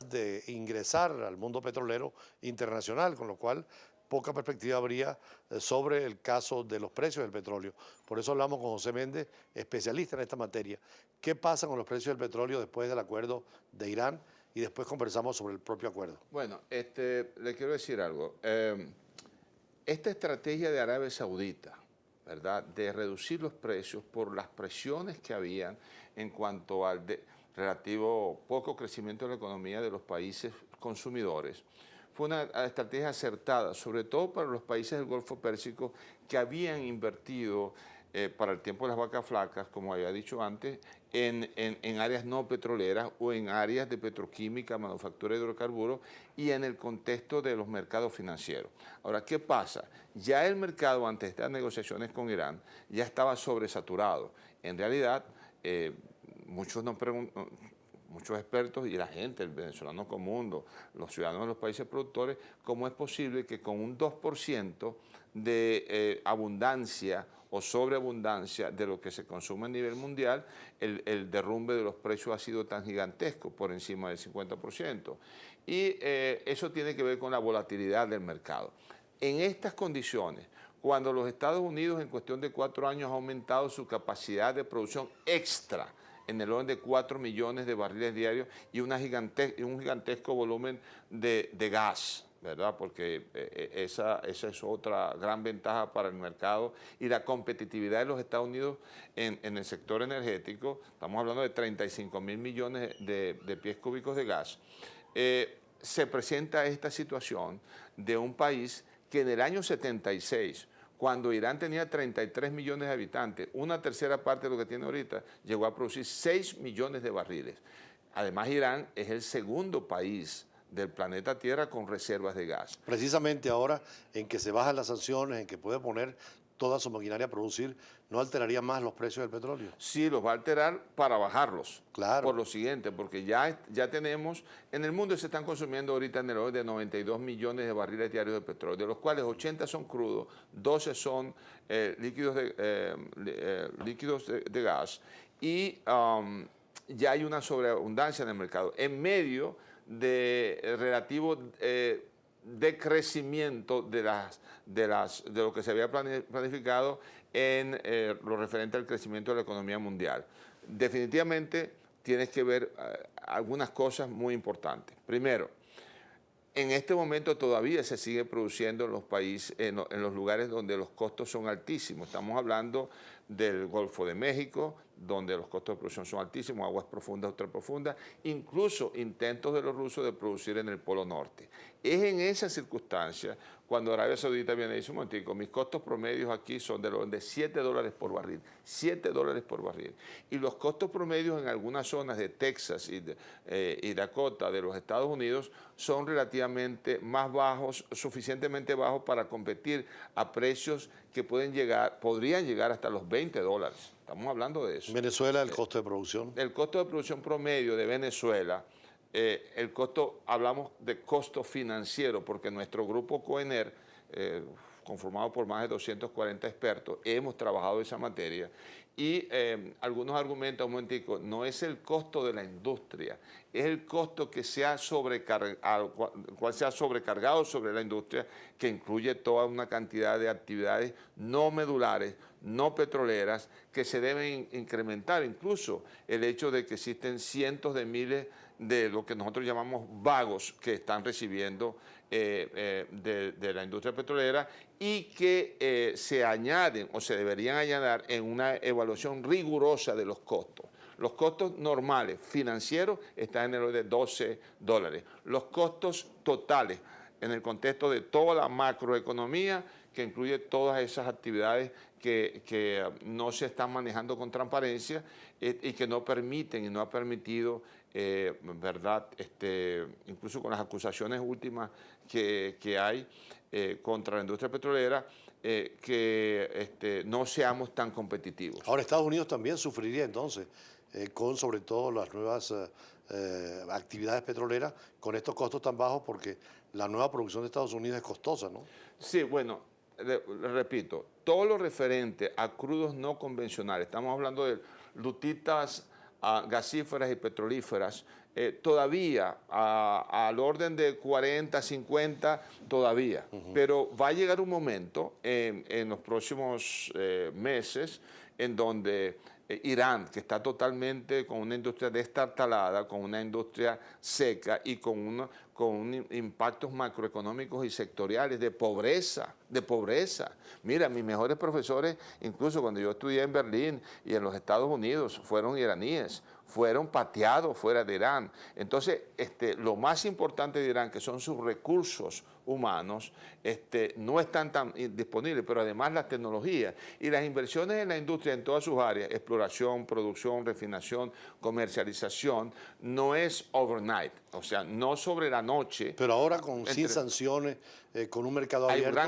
capaz de ingresar al mundo petrolero internacional, con lo cual poca perspectiva habría sobre el caso de los precios del petróleo. Por eso hablamos con José Méndez, especialista en esta materia. ¿Qué pasa con los precios del petróleo después del acuerdo de Irán? Y después conversamos sobre el propio acuerdo. Bueno, le quiero decir algo. Esta estrategia de Arabia Saudita, ¿verdad?, de reducir los precios por las presiones que habían en cuanto al relativo poco crecimiento de la economía de los países consumidores, fue una estrategia acertada, sobre todo para los países del Golfo Pérsico que habían invertido para el tiempo de las vacas flacas, como había dicho antes, en áreas no petroleras o en áreas de petroquímica, manufactura de hidrocarburos y en el contexto de los mercados financieros. Ahora, ¿qué pasa? Ya el mercado ante estas negociaciones con Irán ya estaba sobresaturado. En realidad, muchos expertos y la gente, el venezolano común, los ciudadanos de los países productores, cómo es posible que con un 2% de abundancia o sobreabundancia de lo que se consume a nivel mundial, el derrumbe de los precios ha sido tan gigantesco, por encima del 50%. Y eso tiene que ver con la volatilidad del mercado. En estas condiciones, cuando los Estados Unidos en cuestión de 4 años ha aumentado su capacidad de producción extra, en el orden de 4 millones de barriles diarios y un gigantesco volumen de gas, ¿verdad? Porque esa es otra gran ventaja para el mercado y la competitividad de los Estados Unidos en el sector energético. Estamos hablando de 35.000 millones de pies cúbicos de gas. Se presenta esta situación de un país que en el año 76, cuando Irán tenía 33 millones de habitantes, una tercera parte de lo que tiene ahorita, llegó a producir 6 millones de barriles. Además, Irán es el segundo país del planeta Tierra con reservas de gas. Precisamente ahora en que se bajan las sanciones, en que puede poner toda su maquinaria a producir, ¿no alteraría más los precios del petróleo? Sí, los va a alterar para bajarlos. Claro. Por lo siguiente, porque ya tenemos, en el mundo se están consumiendo ahorita en el orden de 92 millones de barriles diarios de petróleo, de los cuales 80 son crudos, 12 son líquidos de gas, y ya hay una sobreabundancia en el mercado. En medio de relativo decrecimiento de lo que se había planificado en lo referente al crecimiento de la economía mundial. Definitivamente tienes que ver algunas cosas muy importantes. Primero, en este momento todavía se sigue produciendo en los países, en los lugares donde los costos son altísimos. Estamos hablando del Golfo de México, donde los costos de producción son altísimos, aguas profundas, ultraprofundas, incluso intentos de los rusos de producir en el Polo Norte. Es en esa circunstancia cuando Arabia Saudita viene y dice, un momentico, mis costos promedios aquí son de $7 por barril, $7 por barril. Y los costos promedios en algunas zonas de Texas y Dakota de los Estados Unidos son relativamente más bajos, suficientemente bajos para competir a precios que podrían llegar hasta los $20. Estamos hablando de eso. Venezuela, el costo de producción. El costo de producción promedio de Venezuela, hablamos de costo financiero, porque nuestro grupo COENER, conformado por más de 240 expertos, hemos trabajado esa materia y algunos argumentos, un momentico, no es el costo de la industria, es el costo que se ha sobrecargado, cual se ha sobrecargado sobre la industria, que incluye toda una cantidad de actividades no medulares, no petroleras, que se deben incrementar. Incluso el hecho de que existen cientos de miles de lo que nosotros llamamos vagos que están recibiendo de la industria petrolera y que se añaden o se deberían añadir en una evaluación rigurosa de los costos. Los costos normales financieros están en el orden de $12. Los costos totales en el contexto de toda la macroeconomía, que incluye todas esas actividades que no se están manejando con transparencia y que no permiten y no ha permitido, ¿verdad? Incluso con las acusaciones últimas que hay contra la industria petrolera, que no seamos tan competitivos. Ahora, Estados Unidos también sufriría entonces con sobre todo las nuevas actividades petroleras, con estos costos tan bajos, porque la nueva producción de Estados Unidos es costosa, ¿no? Sí, bueno, le repito, todo lo referente a crudos no convencionales, estamos hablando de lutitas gasíferas y petrolíferas, todavía al orden de 40, 50, todavía. Pero va a llegar un momento en los próximos meses en donde Irán, que está totalmente con una industria destartalada, con una industria seca y con impactos macroeconómicos y sectoriales de pobreza, Mira, mis mejores profesores, incluso cuando yo estudié en Berlín y en los Estados Unidos, fueron iraníes, fueron pateados fuera de Irán. Entonces, lo más importante de Irán, que son sus recursos humanos, no están tan disponibles, pero además las tecnologías y las inversiones en la industria en todas sus áreas, exploración, producción, refinación, comercialización, no es overnight, o sea, no sobre la noche. Pero ahora sin sanciones, con un mercado abierto,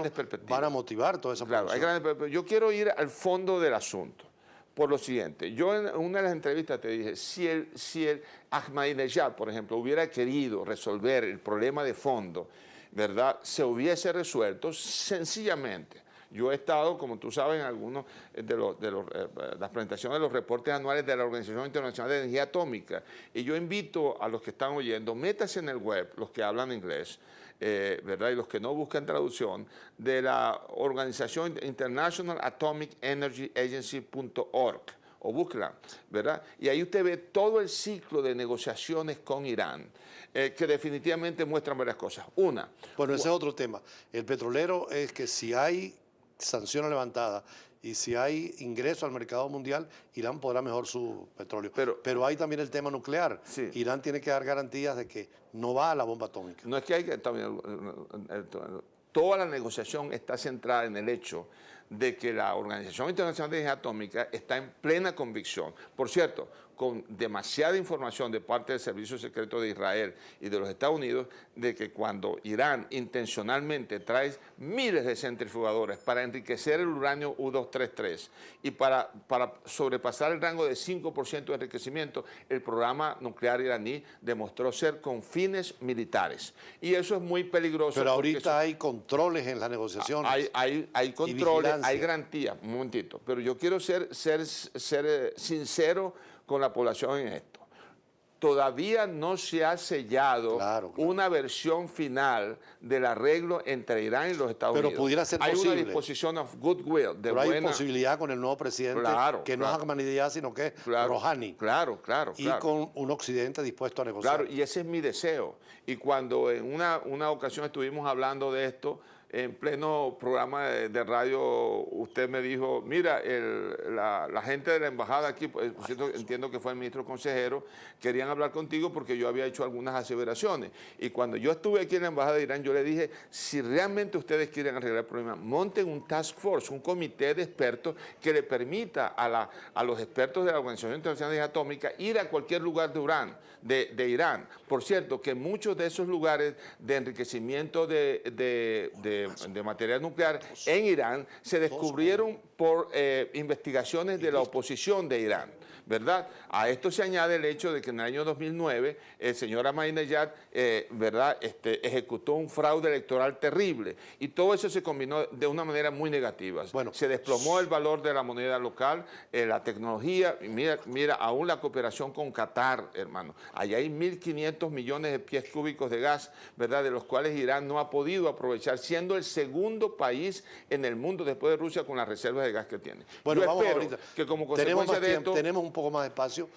van a motivar toda esa producción. Claro, yo quiero ir al fondo del asunto. Por lo siguiente, yo en una de las entrevistas te dije, si el Ahmadinejad, por ejemplo, hubiera querido resolver el problema de fondo, ¿verdad?, se hubiese resuelto sencillamente. Yo he estado, como tú sabes, en algunos de las presentaciones de los reportes anuales de la Organización Internacional de Energía Atómica, y yo invito a los que están oyendo, métase en el web, los que hablan inglés, ¿verdad?, y los que no buscan traducción, de la Organización International Atomic Energy Agency.org, o búsquela, ¿verdad? Y ahí usted ve todo el ciclo de negociaciones con Irán, que definitivamente muestran varias cosas. Una. Bueno, ese es otro tema. El petrolero es que si hay sanciones levantadas y si hay ingreso al mercado mundial, Irán podrá mejorar su petróleo. Pero hay también el tema nuclear. Sí. Irán tiene que dar garantías de que no va a la bomba atómica. No es que hay que... Toda la negociación está centrada en el hecho de que la Organización Internacional de Energía Atómica está en plena convicción. Por cierto, con demasiada información de parte del Servicio Secreto de Israel y de los Estados Unidos, de que cuando Irán intencionalmente trae miles de centrifugadores para enriquecer el uranio U-233 y para sobrepasar el rango de 5% de enriquecimiento, el programa nuclear iraní demostró ser con fines militares. Y eso es muy peligroso. Pero ahorita hay controles en las negociaciones. Hay controles, hay garantías. Un momentito. Pero yo quiero ser sincero con la población en esto. Todavía no se ha sellado una versión final del arreglo entre Irán y los Estados Unidos. Pero pudiera ser posible. Hay una disposición of goodwill. Pero hay posibilidad con el nuevo presidente, que no es Ahmadinejad, sino que es Rouhani. Claro. Y con un occidente dispuesto a negociar. Claro, y ese es mi deseo. Y cuando en una ocasión estuvimos hablando de esto, en pleno programa de radio, usted me dijo, mira, la gente de la embajada aquí, pues, entiendo que fue el ministro consejero, querían hablar contigo porque yo había hecho algunas aseveraciones. Y cuando yo estuve aquí en la embajada de Irán, yo le dije, si realmente ustedes quieren arreglar el problema, monten un task force, un comité de expertos que le permita a los expertos de la Organización Internacional de Energía Atómica ir a cualquier lugar de Irán. Por cierto, que muchos de esos lugares de enriquecimiento de material nuclear en Irán se descubrieron por investigaciones de la oposición de Irán, ¿verdad? A esto se añade el hecho de que en el año 2009 el señor Ahmadinejad, ¿verdad?, ejecutó un fraude electoral terrible y todo eso se combinó de una manera muy negativa. Bueno, se desplomó el valor de la moneda local, la tecnología, y mira, aún la cooperación con Qatar, hermano. Allá hay 1.500 millones de pies cúbicos de gas, ¿verdad?, de los cuales Irán no ha podido aprovechar, siendo el segundo país en el mundo después de Rusia con las reservas de gas que tiene. Bueno, yo vamos espero ahorita. que como consecuencia de esto... Tenemos un poco más de espacio.